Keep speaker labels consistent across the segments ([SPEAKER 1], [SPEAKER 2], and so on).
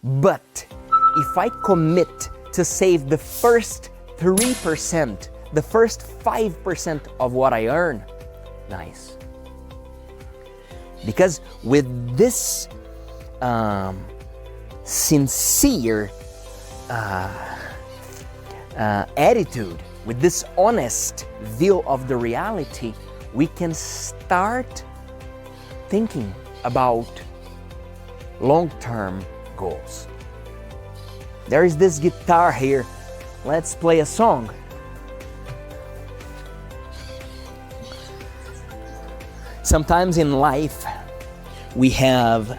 [SPEAKER 1] But if I commit to save the first 3%, the first 5% of what I earn, nice. Because with this sincere attitude, with this honest view of the reality, we can start thinking about long-term goals. There is this guitar here. Let's play a song. Sometimes in life we have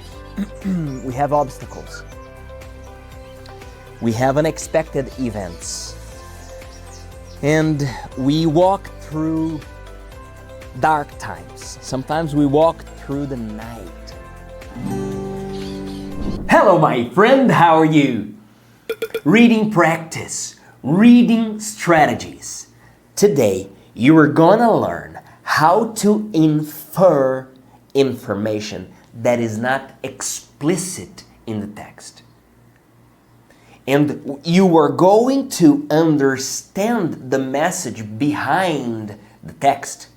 [SPEAKER 1] obstacles. We have unexpected events. And we walk through dark times. Sometimes we walk through the night. Hello, my friend, how are you? Reading practice, reading strategies. Today, you are gonna learn how to infer information that is not explicit in the text. And you are going to understand the message behind the text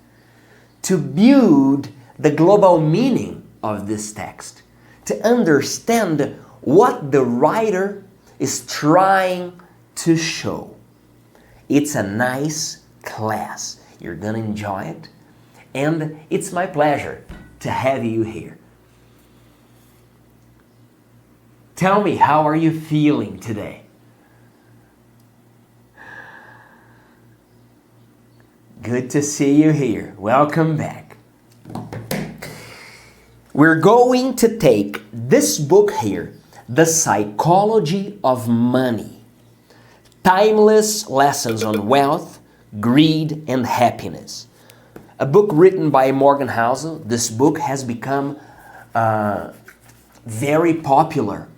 [SPEAKER 1] to build the global meaning of this text, to understand what the writer is trying to show. It's a nice class. You're gonna enjoy it, and it's my pleasure to have you here. Tell me, how are you feeling today? Good to see you here. Welcome back. We're going to take this book here, The Psychology of Money. Timeless Lessons on Wealth, Greed, and Happiness. A book written by Morgan Housel. This book has become very popular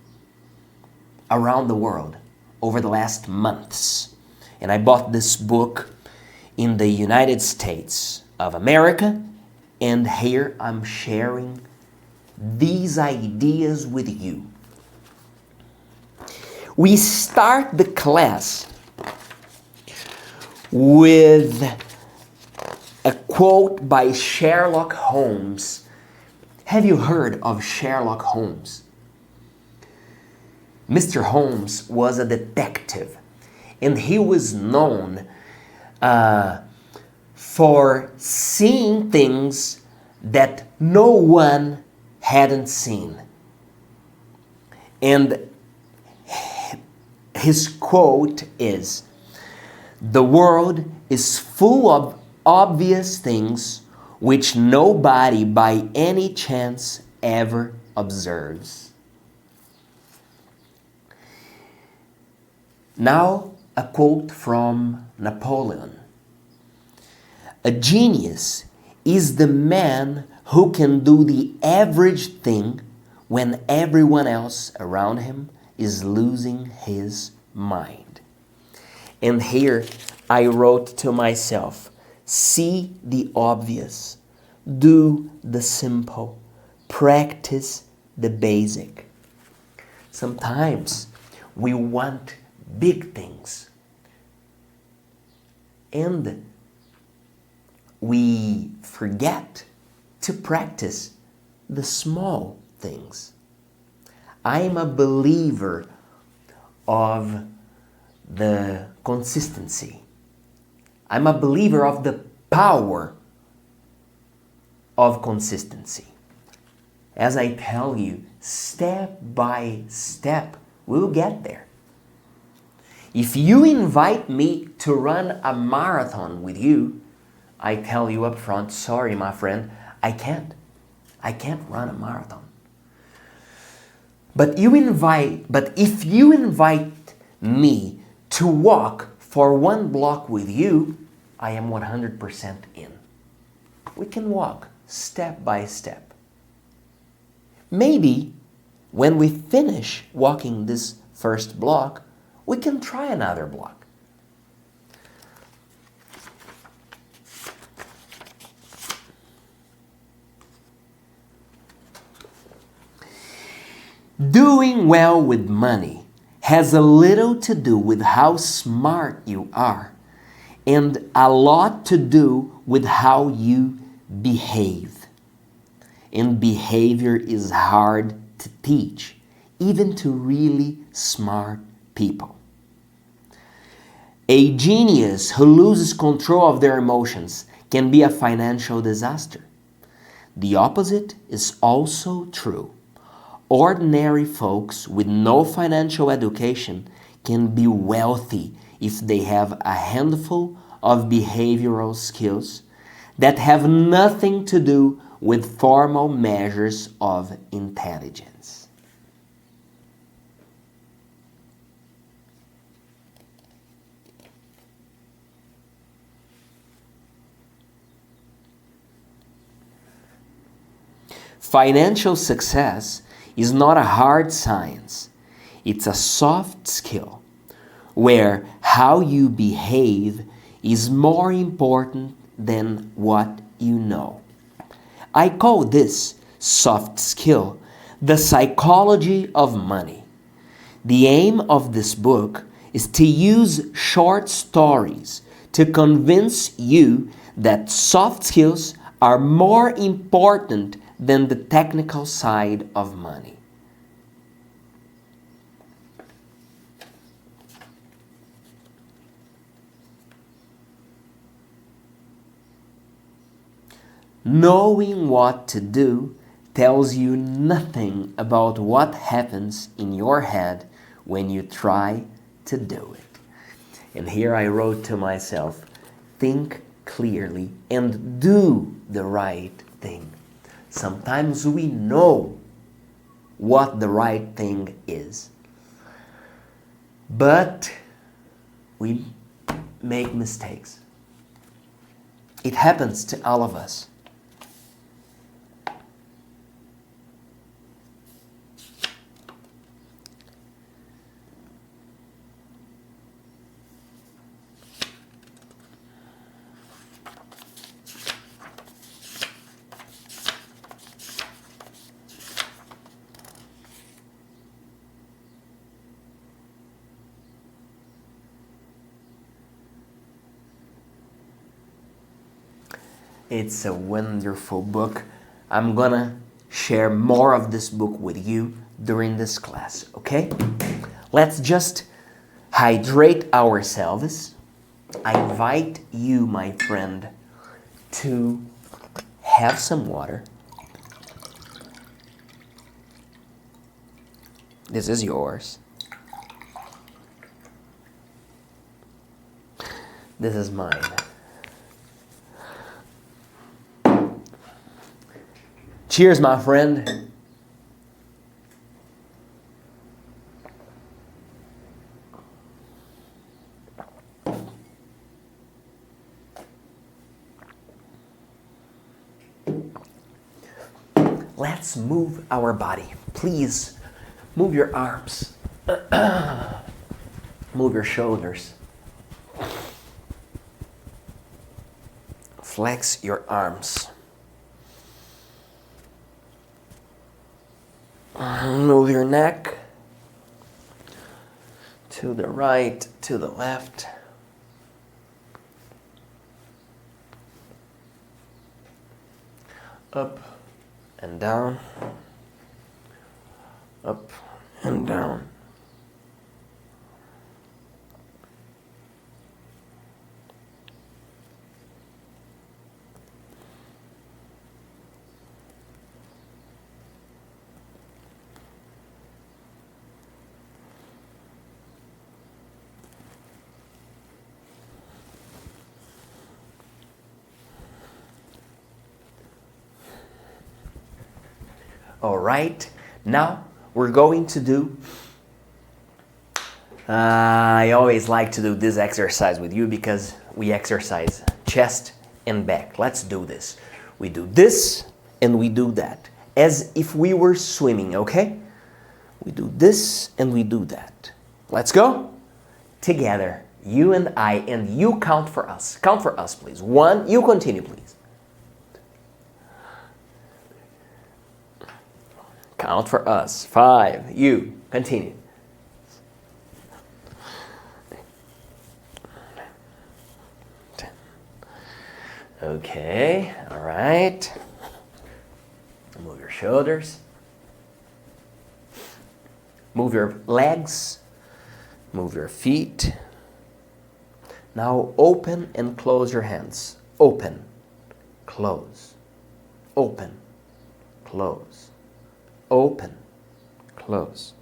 [SPEAKER 1] around the world over the last months. And I bought this book in the United States of America, and here I'm sharing these ideas with you. We start the class with a quote by Sherlock Holmes. Have you heard of Sherlock Holmes? Mr. Holmes was a detective, and he was known for seeing things that no one hadn't seen. And his quote is, "The world is full of obvious things which nobody by any chance ever observes." Now, a quote from Napoleon. "A genius is the man who can do the average thing when everyone else around him is losing his mind." And here I wrote to myself, see the obvious, do the simple, practice the basic. Sometimes we want big things, and we forget to practice the small things. I am a believer of the consistency. I'm a believer of the power of consistency. As I tell you, step by step, we'll get there. If you invite me to run a marathon with you, I tell you up front, sorry, my friend, I can't. I can't run a marathon. But if you invite me to walk for 1 block with you, I am 100% in. We can walk step by step. Maybe when we finish walking this first block, we can try another block. Doing well with money has a little to do with how smart you are and a lot to do with how you behave. And behavior is hard to teach, even to really smart people. A genius who loses control of their emotions can be a financial disaster. The opposite is also true. Ordinary folks with no financial education can be wealthy if they have a handful of behavioral skills that have nothing to do with formal measures of intelligence. Financial success is not a hard science. It's a soft skill where how you behave is more important than what you know. I call this soft skill the psychology of money. The aim of this book is to use short stories to convince you that soft skills are more important than the technical side of money. Knowing what to do tells you nothing about what happens in your head when you try to do it. And here I wrote to myself, think clearly and do the right thing. Sometimes we know what the right thing is, but we make mistakes. It happens to all of us. It's a wonderful book. I'm gonna share more of this book with you during this class, okay? Let's just hydrate ourselves. I invite you, my friend, to have some water. This is yours. This is mine. Cheers, my friend. Let's move our body. Please move your arms. Move your shoulders. Flex your arms. Move your neck to the right, to the left. Up and down. Up and down. All right, now we're going to do, I always like to do this exercise with you because we exercise chest and back. Let's do this. We do this and we do that as if we were swimming, okay? We do this and we do that. Let's go. Together, you and I, and you count for us. Count for us, please. 1, you continue, please. Count for us. 5. You. Continue. Okay, all right. Move your shoulders. Move your legs. Move your feet. Now open and close your hands. Open, close, open, close, open, close.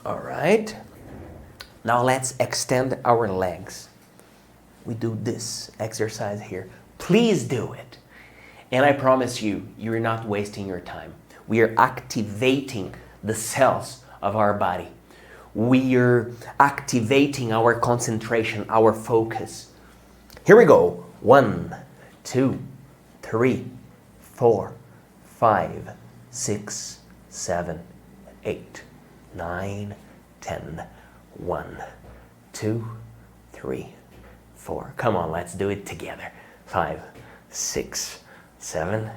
[SPEAKER 1] All right. Now let's extend our legs. We do this exercise here. Please do it. And I promise you, you're not wasting your time. We are activating the cells of our body. We are activating our concentration, our focus. Here we go. 1, 2, 3, 4, 5, 6, 7, 8, 9, 10. 1, 2, 3, 4. Come on, let's do it together. 5, 6, 7,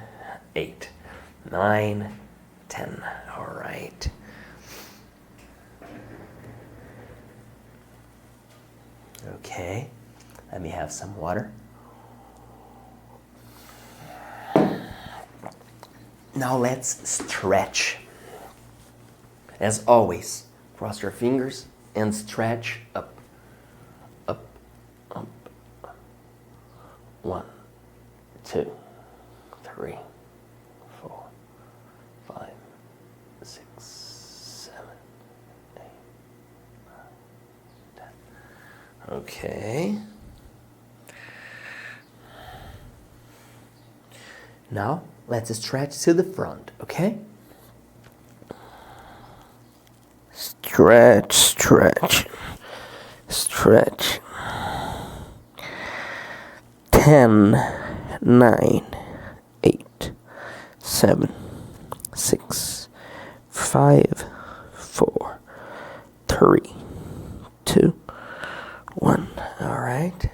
[SPEAKER 1] 8, 9, 10. All right. Okay. Let me have some water. Now let's stretch. As always, cross your fingers and stretch up, up, up. 1, 2, 3, 4, 5, 6, 7, 8, 9, 10. Okay. Now let's stretch to the front, okay? Stretch, stretch, stretch. 10, 9, 8, 7, 6, 5, 4, 3, 2, 1. All right.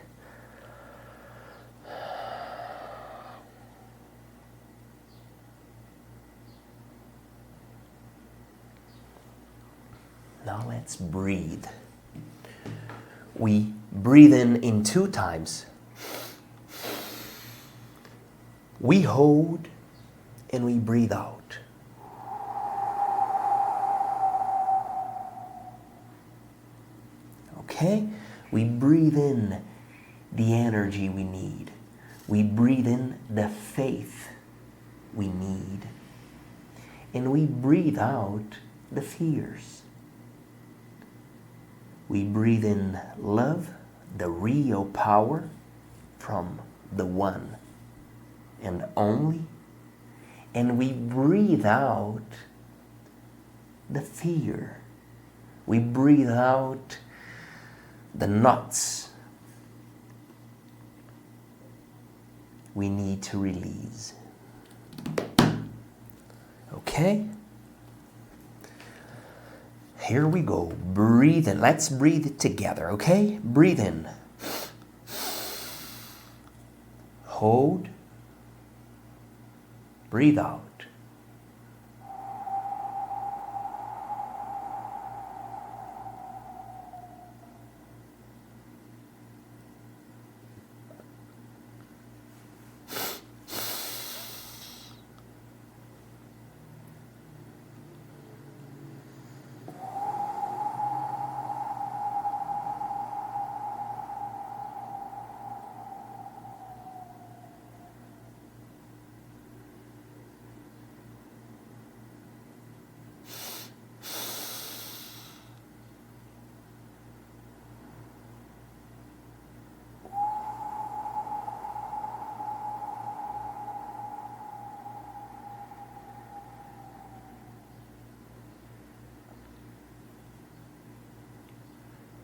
[SPEAKER 1] Now let's breathe. We breathe in 2 times. We hold and we breathe out. Okay? We breathe in the energy we need. We breathe in the faith we need. And we breathe out the fears. We breathe in love, the real power from the one and only. And we breathe out the fear. We breathe out the knots we need to release. Okay? Here we go. Breathe in. Let's breathe it together, okay? Breathe in. Hold. Breathe out.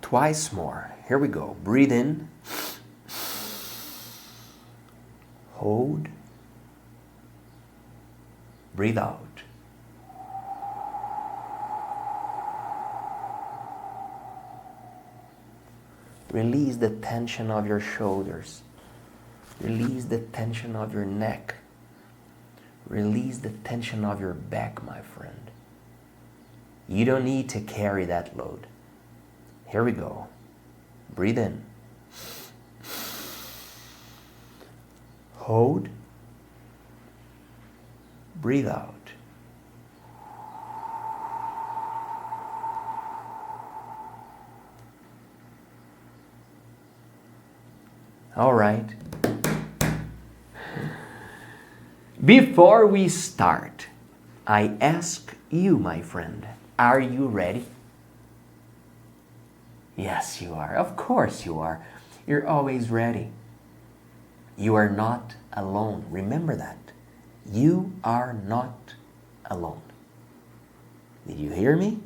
[SPEAKER 1] Twice more. Here we go. Breathe in. Hold. Breathe out. Release the tension of your shoulders. Release the tension of your neck. Release the tension of your back, my friend. You don't need to carry that load. Here we go. Breathe in. Hold. Breathe out. All right. Before we start, I ask you, my friend, are you ready? Yes, you are. Of course you are. You're always ready. You are not alone. Remember that. You are not alone. Did you hear me?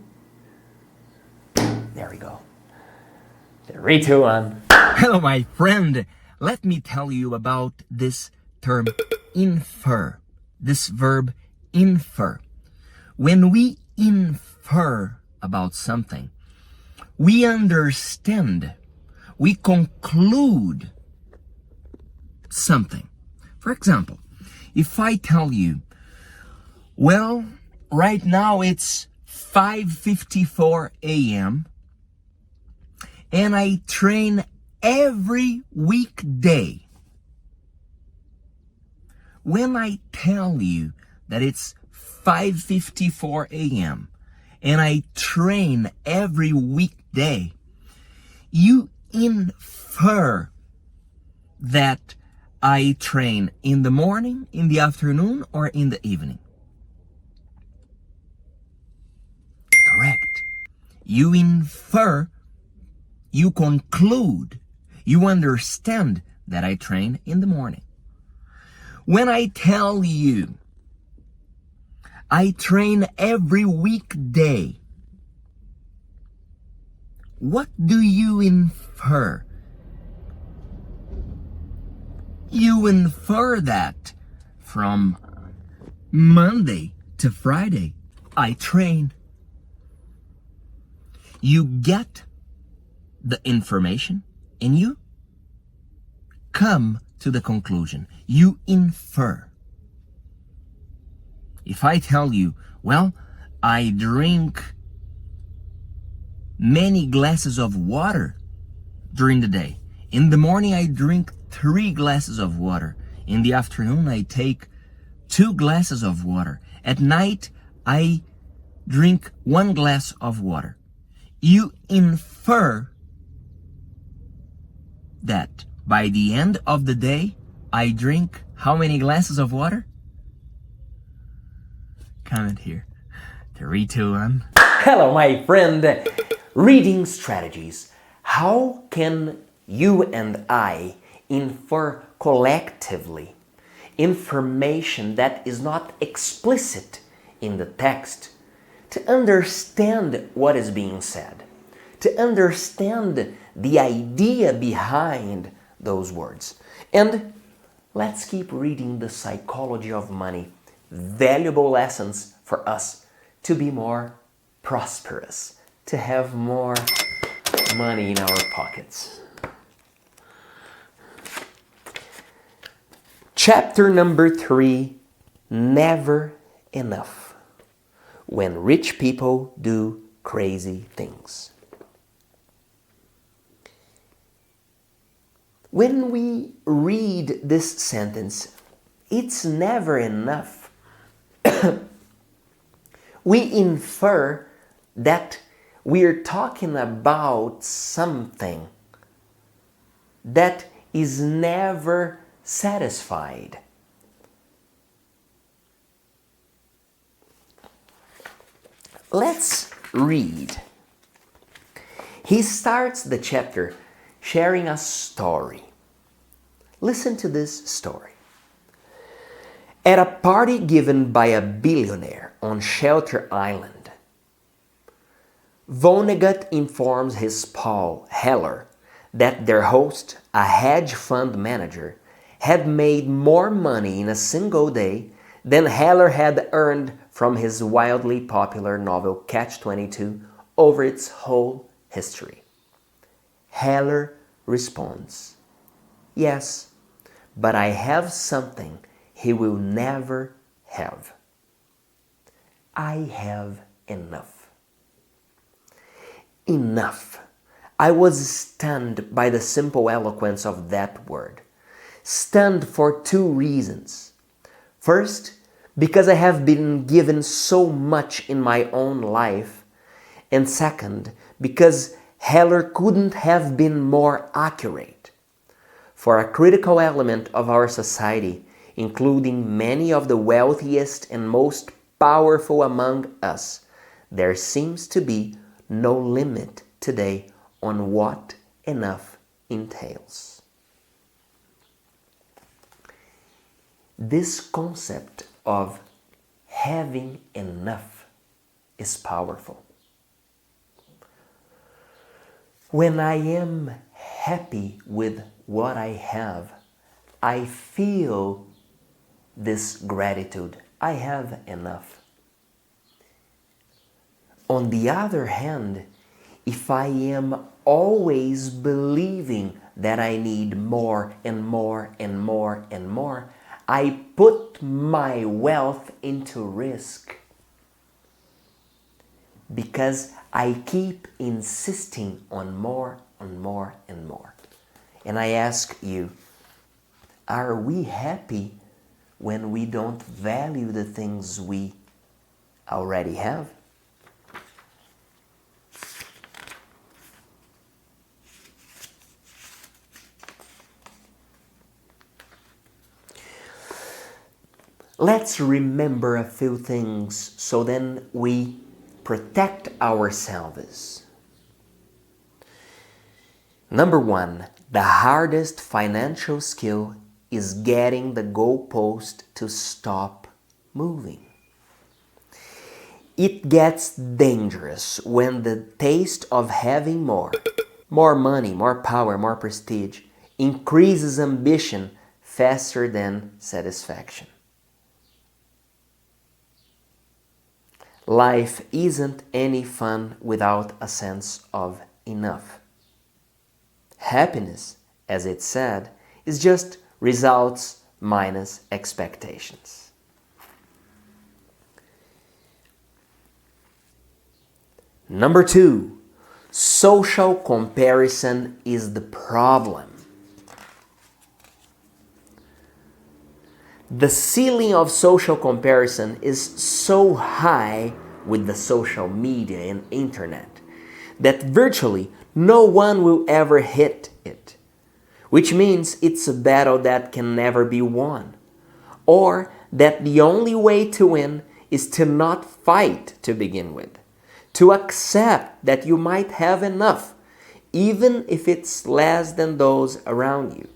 [SPEAKER 1] There we go. 3, 2, 1.
[SPEAKER 2] Hello, my friend. Let me tell you about this term infer. This verb infer. When we infer about something, we understand, we conclude something. For example, if I tell you, well, right now it's 5:54 a.m. and I train every weekday. When I tell you that it's 5:54 a.m. and I train every weekday, you infer that I train in the morning, in the afternoon, or in the evening. Correct. You infer, you conclude, you understand that I train in the morning. When I tell you I train every weekday, what do you infer? You infer that from Monday to Friday, I train. You get the information and you come to the conclusion. You infer. If I tell you, well, I drink many glasses of water during the day. In the morning, I drink 3 glasses of water. In the afternoon, I take 2 glasses of water. At night, I drink 1 glass of water. You infer that by the end of the day, I drink how many glasses of water? Comment here. 3, 2, 1.
[SPEAKER 1] Hello, my friend. Reading strategies. How can you and I infer collectively information that is not explicit in the text to understand what is being said, to understand the idea behind those words? And let's keep reading The Psychology of Money. Valuable lessons for us to be more prosperous, to have more money in our pockets. Chapter number 3, Never Enough. When rich people do crazy things. When we read this sentence, it's never enough. We infer that we're talking about something that is never satisfied. Let's read. He starts the chapter sharing a story. Listen to this story. At a party given by a billionaire on Shelter Island, Vonnegut informs his pal, Heller, that their host, a hedge fund manager, had made more money in a single day than Heller had earned from his wildly popular novel Catch-22 over its whole history. Heller responds, "Yes, but I have something he will never have. I have enough." Enough. I was stunned by the simple eloquence of that word. Stunned for two reasons. First, because I have been given so much in my own life, and second, because Heller couldn't have been more accurate. For a critical element of our society, including many of the wealthiest and most powerful among us, there seems to be no limit today on what enough entails. This concept of having enough is powerful. When I am happy with what I have, I feel this gratitude. I have enough. On the other hand, if I am always believing that I need more and more and more and more, I put my wealth into risk because I keep insisting on more and more and more. And I ask you, are we happy when we don't value the things we already have? Let's remember a few things so then we protect ourselves. Number one, the hardest financial skill is getting the goalpost to stop moving. It gets dangerous when the taste of having more money, more power, more prestige, increases ambition faster than satisfaction. Life isn't any fun without a sense of enough. Happiness, as it said, is just results minus expectations. Number two, social comparison is the problem. The ceiling of social comparison is so high with the social media and internet that virtually no one will ever hit it, which means it's a battle that can never be won, or that the only way to win is to not fight to begin with, to accept that you might have enough, even if it's less than those around you.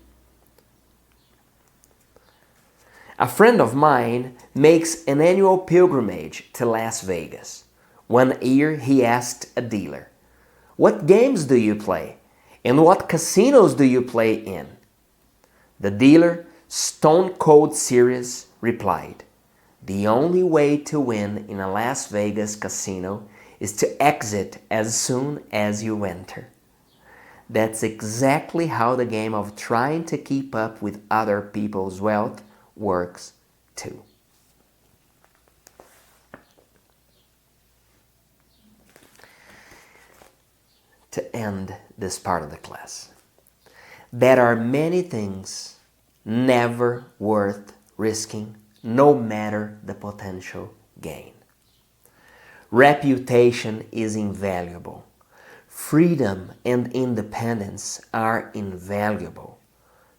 [SPEAKER 1] A friend of mine makes an annual pilgrimage to Las Vegas. One year he asked a dealer, "What games do you play? And what casinos do you play in?" The dealer, stone cold serious, replied, "The only way to win in a Las Vegas casino is to exit as soon as you enter." That's exactly how the game of trying to keep up with other people's wealth works too. To end this part of the class, there are many things never worth risking, no matter the potential gain. Reputation is invaluable. Freedom and independence are invaluable.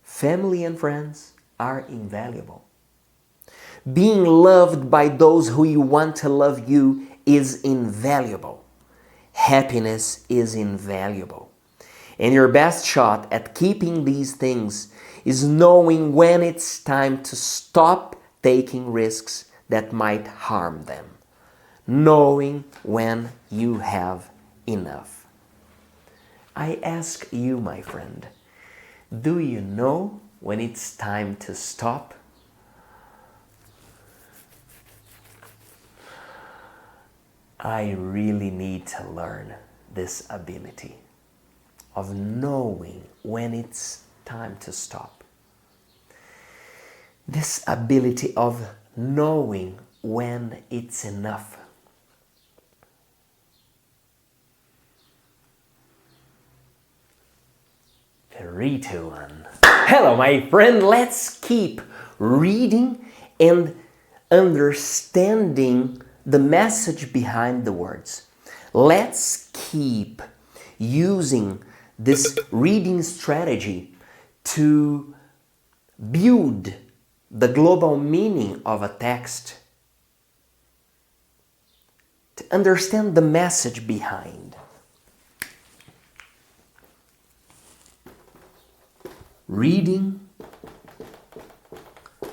[SPEAKER 1] Family and friends are invaluable. Being loved by those who you want to love you is invaluable. Happiness is invaluable. And your best shot at keeping these things is knowing when it's time to stop taking risks that might harm them. Knowing when you have enough. I ask you, my friend, do you know when it's time to stop? I really need to learn this ability of knowing when it's time to stop. This ability of knowing when it's enough. One. Hello, my friend. Let's keep reading and understanding the message behind the words. Let's keep using this reading strategy to build the global meaning of a text, to understand the message behind. Reading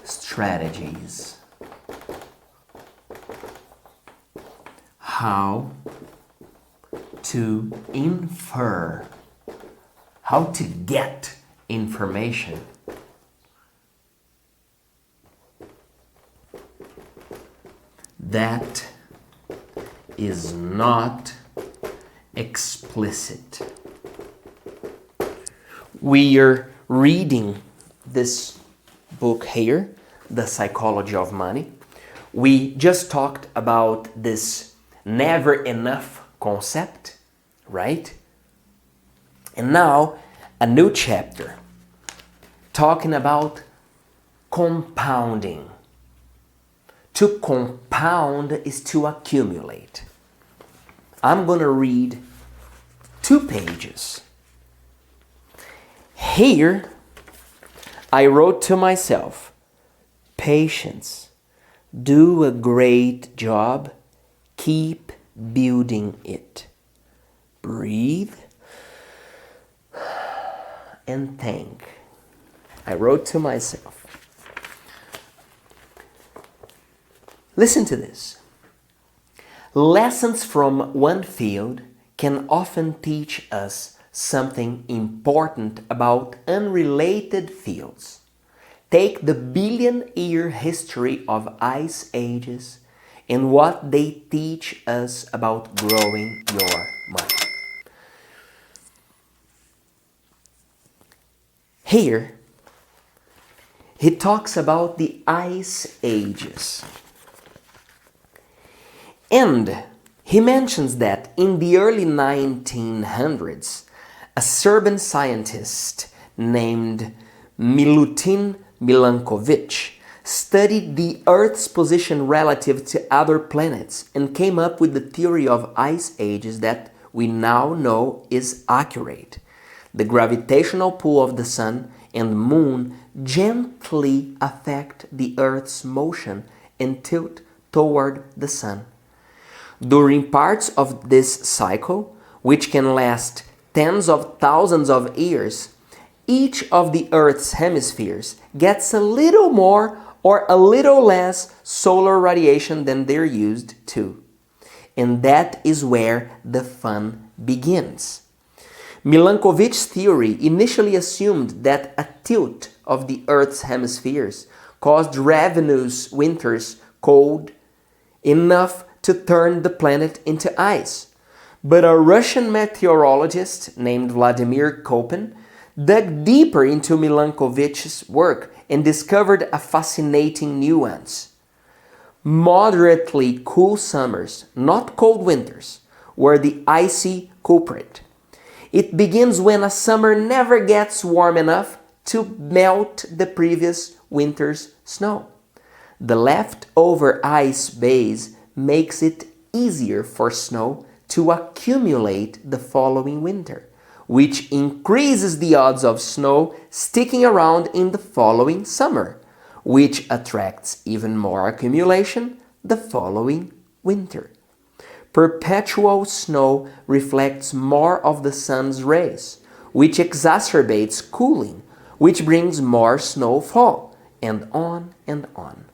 [SPEAKER 1] strategies. How to infer, how to get information. That is not explicit. We are reading this book here, The Psychology of Money. We just talked about this never enough concept, right? And now a new chapter talking about compounding. To compound is to accumulate. I'm going to read 2 pages. Here, I wrote to myself, patience, do a great job, keep building it. Breathe and think. I wrote to myself. Listen to this. Lessons from one field can often teach us something important about unrelated fields. Take the billion-year history of ice ages and what they teach us about growing your money. Here, he talks about the ice ages. And he mentions that in the early 1900s, a Serbian scientist named Milutin Milankovitch studied the Earth's position relative to other planets and came up with the theory of ice ages that we now know is accurate. The gravitational pull of the sun and moon gently affect the Earth's motion and tilt toward the sun. During parts of this cycle, which can last tens of thousands of years, each of the Earth's hemispheres gets a little more or a little less solar radiation than they're used to. And that is where the fun begins. Milankovitch's theory initially assumed that a tilt of the Earth's hemispheres caused ravenous winters cold enough to turn the planet into ice. But a Russian meteorologist named Vladimir Köppen dug deeper into Milankovitch's work and discovered a fascinating nuance. Moderately cool summers, not cold winters, were the icy culprit. It begins when a summer never gets warm enough to melt the previous winter's snow. The leftover ice base makes it easier for snow to accumulate the following winter, which increases the odds of snow sticking around in the following summer, which attracts even more accumulation the following winter. Perpetual snow reflects more of the sun's rays, which exacerbates cooling, which brings more snowfall, and on and on.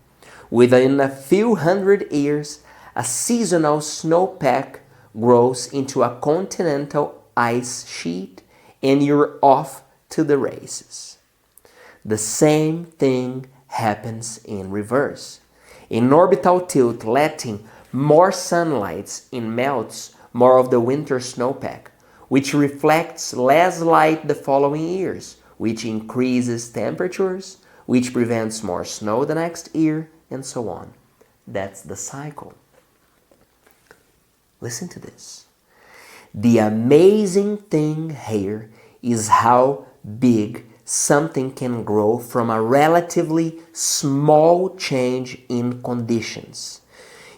[SPEAKER 1] Within a few hundred years, a seasonal snowpack grows into a continental ice sheet and you're off to the races. The same thing happens in reverse. An orbital tilt letting more sunlight melts more of the winter snowpack, which reflects less light the following years, which increases temperatures, which prevents more snow the next year, and so on. That's the cycle. Listen to this. The amazing thing here is how big something can grow from a relatively small change in conditions.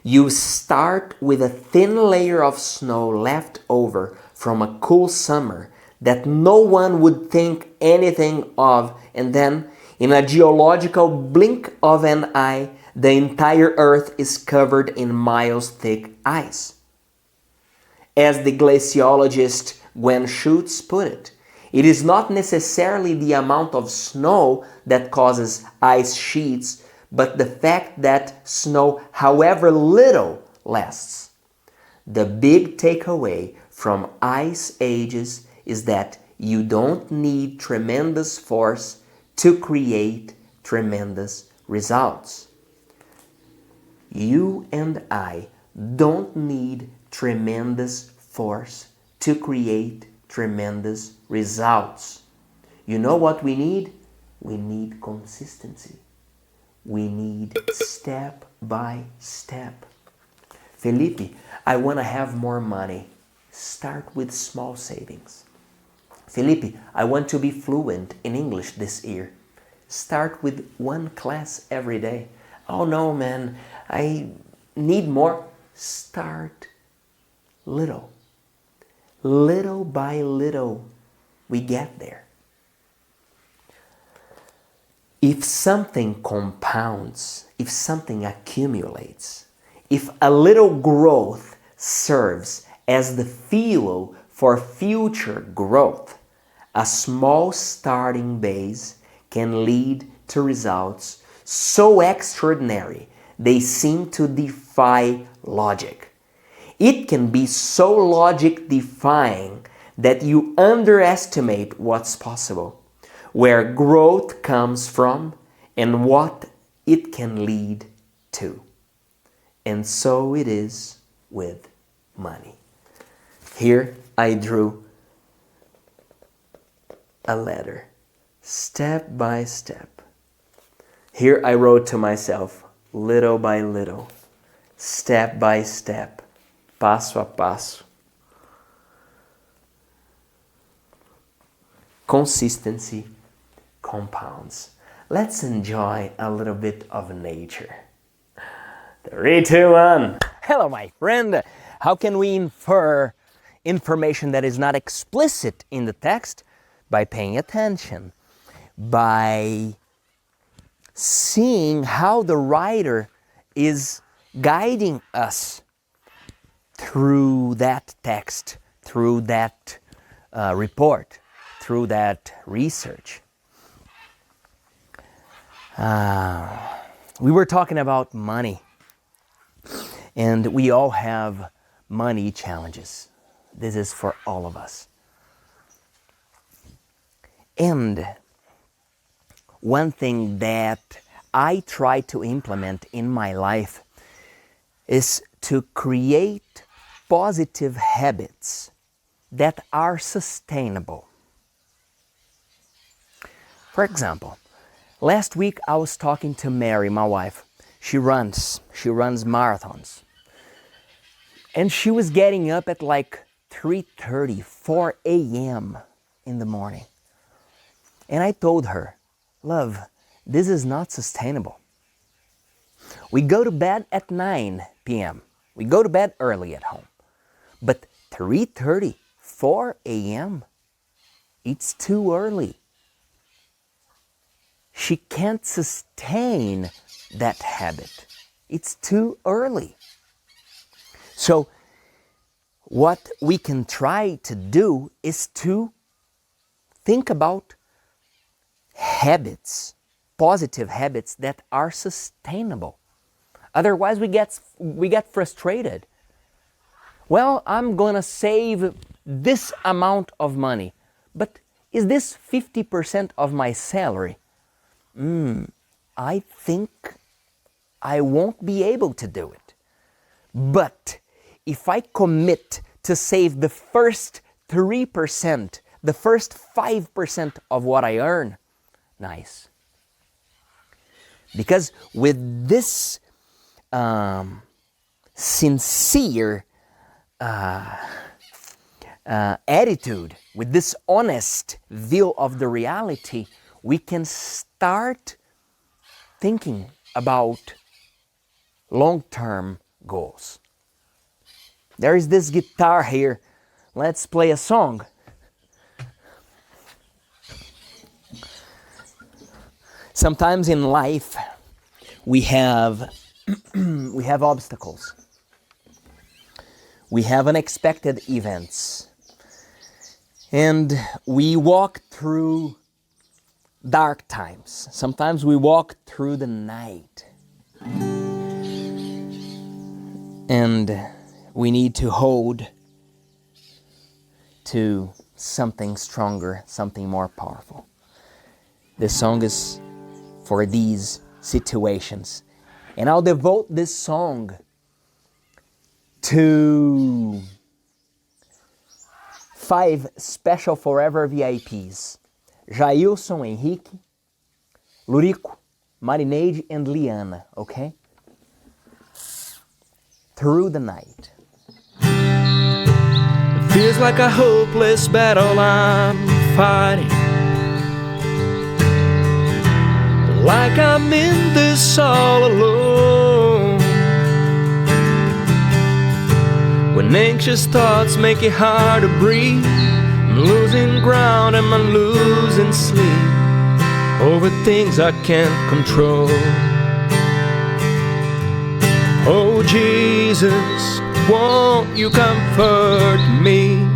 [SPEAKER 1] You start with a thin layer of snow left over from a cool summer that no one would think anything of, and then, in a geological blink of an eye, the entire Earth is covered in miles-thick ice. As the glaciologist Gwen Schutz put it, it is not necessarily the amount of snow that causes ice sheets, but the fact that snow, however little, lasts. The big takeaway from ice ages is that you don't need tremendous force to create tremendous results. You and I don't need tremendous force to create tremendous results. You know what we need? We need consistency. We need step by step. Felipe, I want to have more money. Start with small savings. Felipe, I want to be fluent in English this year. Start with one class every day. Oh no, man, I need more. Start little. Little by little, we get there. If something compounds, if something accumulates, if a little growth serves as the fuel for future growth, a small starting base can lead to results so extraordinary they seem to defy logic. It can be so logic-defying that you underestimate what's possible, where growth comes from, and what it can lead to. And so it is with money. Here I drew a letter, step by step. Here I wrote to myself, little by little, step by step, passo a passo. Consistency compounds. Let's enjoy a little bit of nature. 3, 2, 1. Hello, my friend. How can we infer information that is not explicit in the text? By paying attention, by seeing how the writer is guiding us through that text, through that report, through that research. We were talking about money, and we all have money challenges. This is for all of us. And one thing that I try to implement in my life is to create positive habits that are sustainable. For example, last week I was talking to Mary, my wife. She runs marathons. And she was getting up at like 3:30, 4 a.m. in the morning. And I told her, love, this is not sustainable. We go to bed at 9 p.m. We go to bed early at home. But 3:30, 4 a.m., it's too early. She can't sustain that habit. It's too early. So what we can try to do is to think about habits, positive habits that are sustainable. Otherwise, we get frustrated. Well, I'm gonna save this amount of money, but is this 50% of my salary? I think I won't be able to do it. But if I commit to save the first 3%, the first 5% of what I earn, nice. Because with this sincere attitude, with this honest view of the reality, we can start thinking about long-term goals. There is this guitar here. Let's play a song. Sometimes in life we have obstacles. We have unexpected events. And we walk through dark times. Sometimes we walk through the night. And we need to hold to something stronger, something more powerful. This song is for these situations. And I'll devote this song to 5 special forever VIPs. Jailson, Henrique, Lurico, Marineide, and Liana, okay? Through the night.
[SPEAKER 2] It feels like a hopeless battle I'm fighting, like I'm in this all alone. When anxious thoughts make it hard to breathe, I'm losing ground and I'm losing sleep over things I can't control. Oh Jesus, won't you comfort me?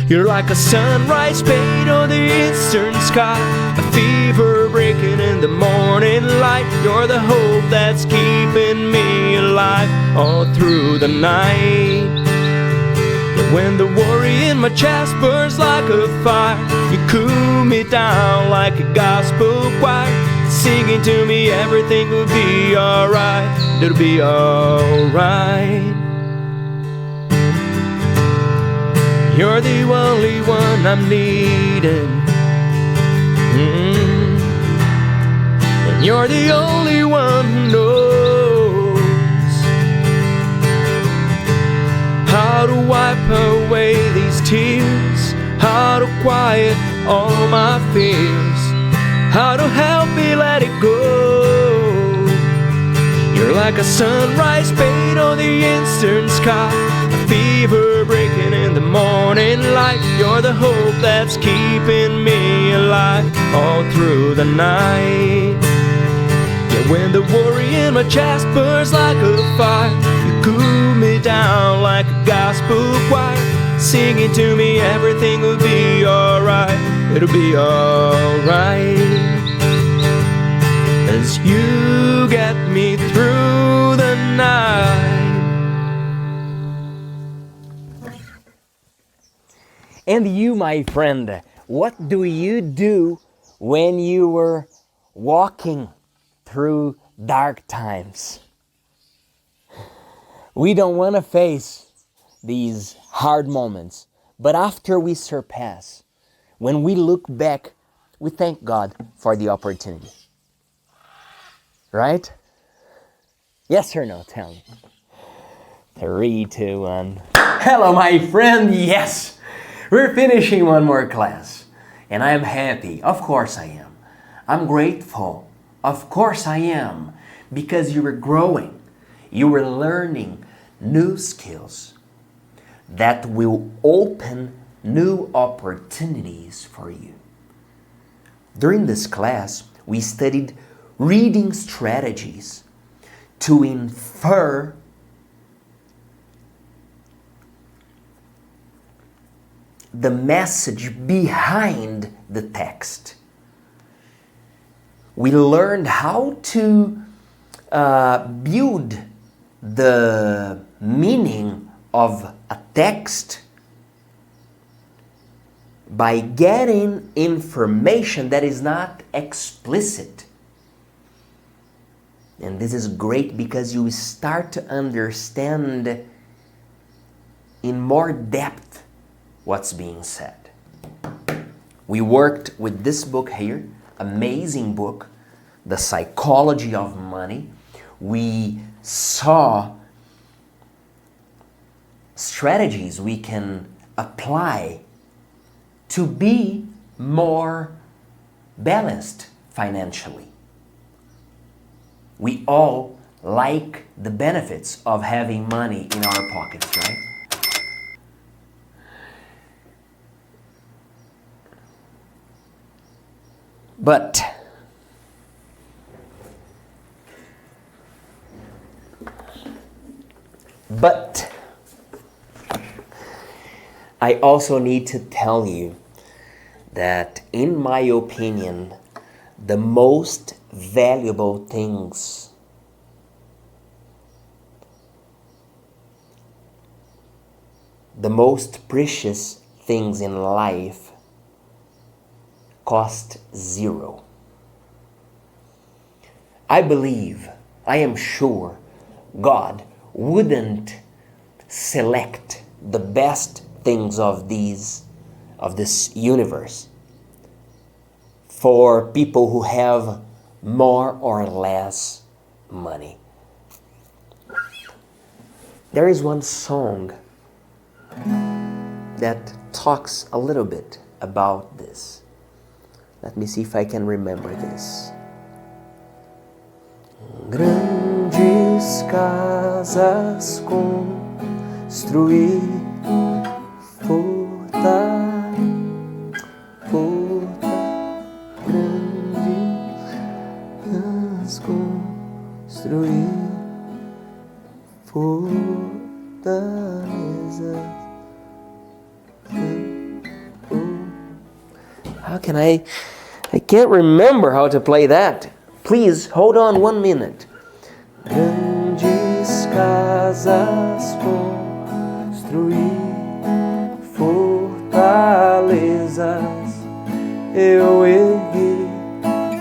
[SPEAKER 2] You're like a sunrise paint on the eastern sky, a fever breaking in the morning light. You're the hope that's keeping me alive all through the night. And when the worry in my chest burns like a fire, you cool me down like a gospel choir, singing to me everything will be alright. It'll be alright. You're the only one I'm needing. And you're the only one who knows how to wipe away these tears, how to quiet all my fears, how to help me let it go. You're like a sunrise paint on the eastern sky, a fever breaking in the morning light. You're the hope that's keeping me alive all through the night. Yeah, when the worry in my chest burns like a fire, you cool me down like a gospel choir, singing to me everything will be alright. It'll be alright. As you get me through the night.
[SPEAKER 1] And you, my friend, what do you do when you were walking through dark times? We don't want to face these hard moments, but after we surpass, when we look back, we thank God for the opportunity. Right? Yes or no? Tell me. 3, 2, 1. Hello, my friend. Yes! We're finishing one more class. And I am happy. Of course I am. I'm grateful. Of course I am. Because you were growing. You were learning new skills that will open new opportunities for you. During this class, we studied reading strategies to infer the message behind the text. We learned how to build the meaning of a text by getting information that is not explicit. And this is great because you start to understand in more depth what's being said. We worked with this book here, amazing book, The Psychology of Money. We saw strategies we can apply to be more balanced financially. We all like the benefits of having money in our pockets, right? But I also need to tell you that, in my opinion, the most valuable things the most precious things in life cost zero. I believe, I am sure, God wouldn't select the best things of this universe for people who have more or less money. There is one song that talks a little bit about this. Let me see if I can remember this. Grandes casas construir, grandes construir, fortalezas. How can I can't remember how to play that. Please, hold on 1 minute. Grandes casas construir, fortalezas eu ergui,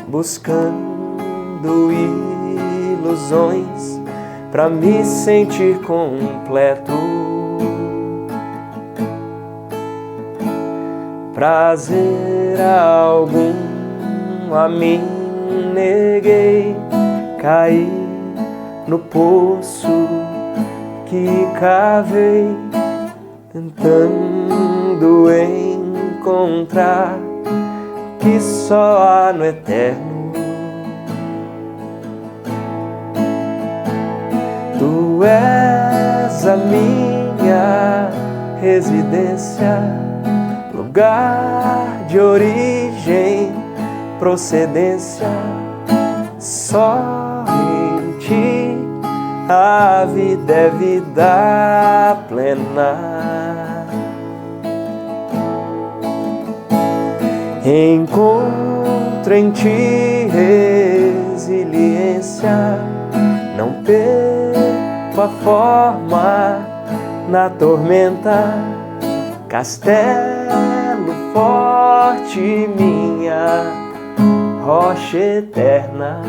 [SPEAKER 1] buscando ilusões pra me sentir completo. Prazer algum a mim neguei, caí no poço que cavei, tentando encontrar que só há no eterno. Tu és a minha residência, lugar de origem, procedência, só em ti a vida é vida plena. Encontro em ti resiliência, não perco a forma na tormenta, castelo forte, minha rocha eterna.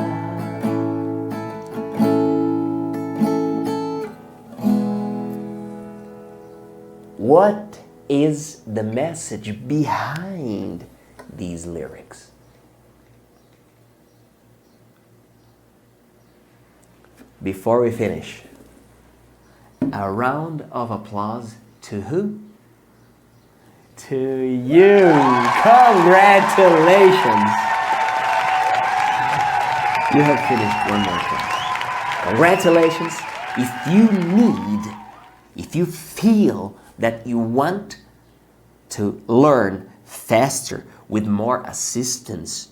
[SPEAKER 1] What is the message behind these lyrics? Before we finish, a round of applause to who? To you. Congratulations. You have finished one more class. Congratulations. If you feel that you want to learn faster with more assistance,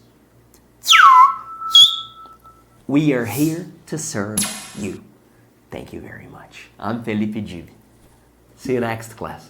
[SPEAKER 1] we are here to serve you. Thank you very much. I'm Felipe Dib. See you next class.